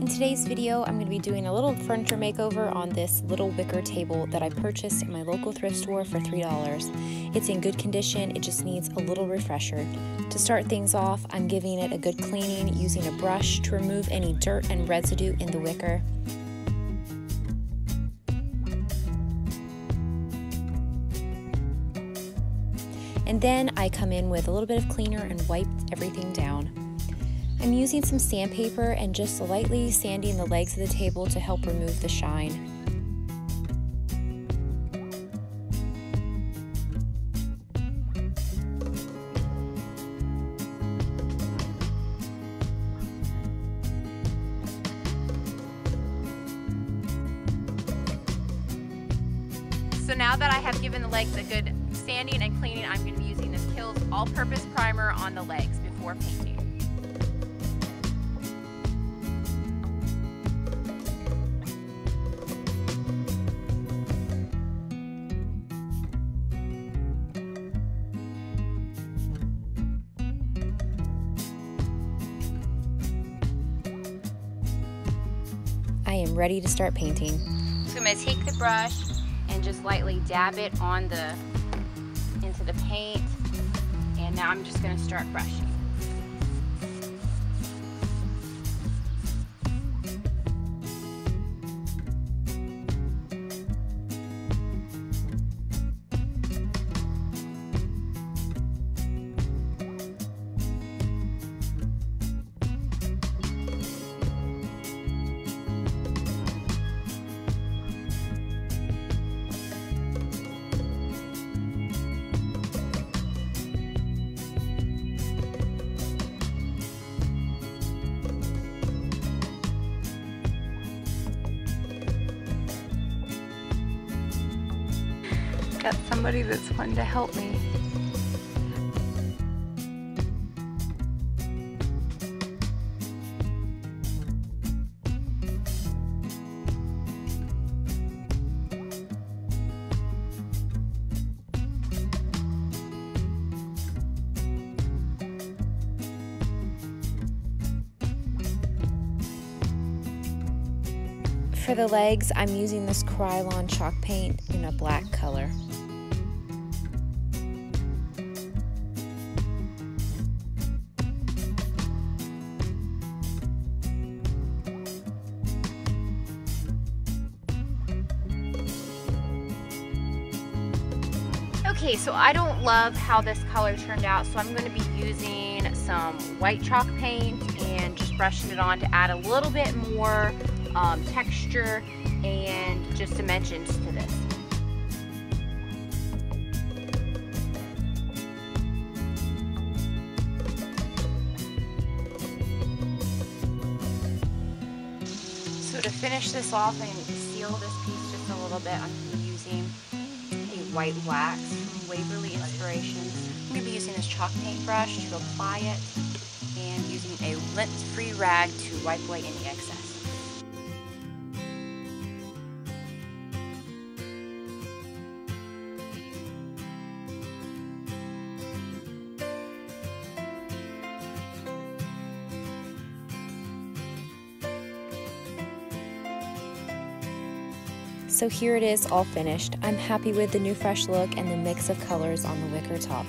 In today's video, I'm going to be doing a little furniture makeover on this little wicker table that I purchased in my local thrift store for $3. It's in good condition, it just needs a little refresher. To start things off, I'm giving it a good cleaning using a brush to remove any dirt and residue in the wicker. And then I come in with a little bit of cleaner and wipe everything down. I'm using some sandpaper and just lightly sanding the legs of the table to help remove the shine. So now that I have given the legs a good sanding and cleaning, I'm going to be using this Kills all-purpose primer on the legs before painting. I am ready to start painting. So I'm going to take the brush and just lightly dab it on into the paint, and now I'm just going to start brushing. Got somebody that's wanting to help me. For the legs, I'm using this Krylon chalk paint in a black color. Okay, so I don't love how this color turned out, so I'm going to be using some white chalk paint and just brushing it on to add a little bit more texture and just dimensions to this. So to finish this off and seal this piece just a little bit, I'm going to be using a white wax from Waverly Inspirations. I'm going to be using this chalk paint brush to apply it and using a lint-free rag to wipe away any excess. So here it is, all finished. I'm happy with the new fresh look and the mix of colors on the wicker top.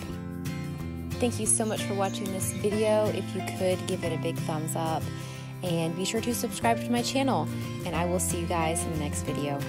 Thank you so much for watching this video. If you could, give it a big thumbs up and be sure to subscribe to my channel, and I will see you guys in the next video.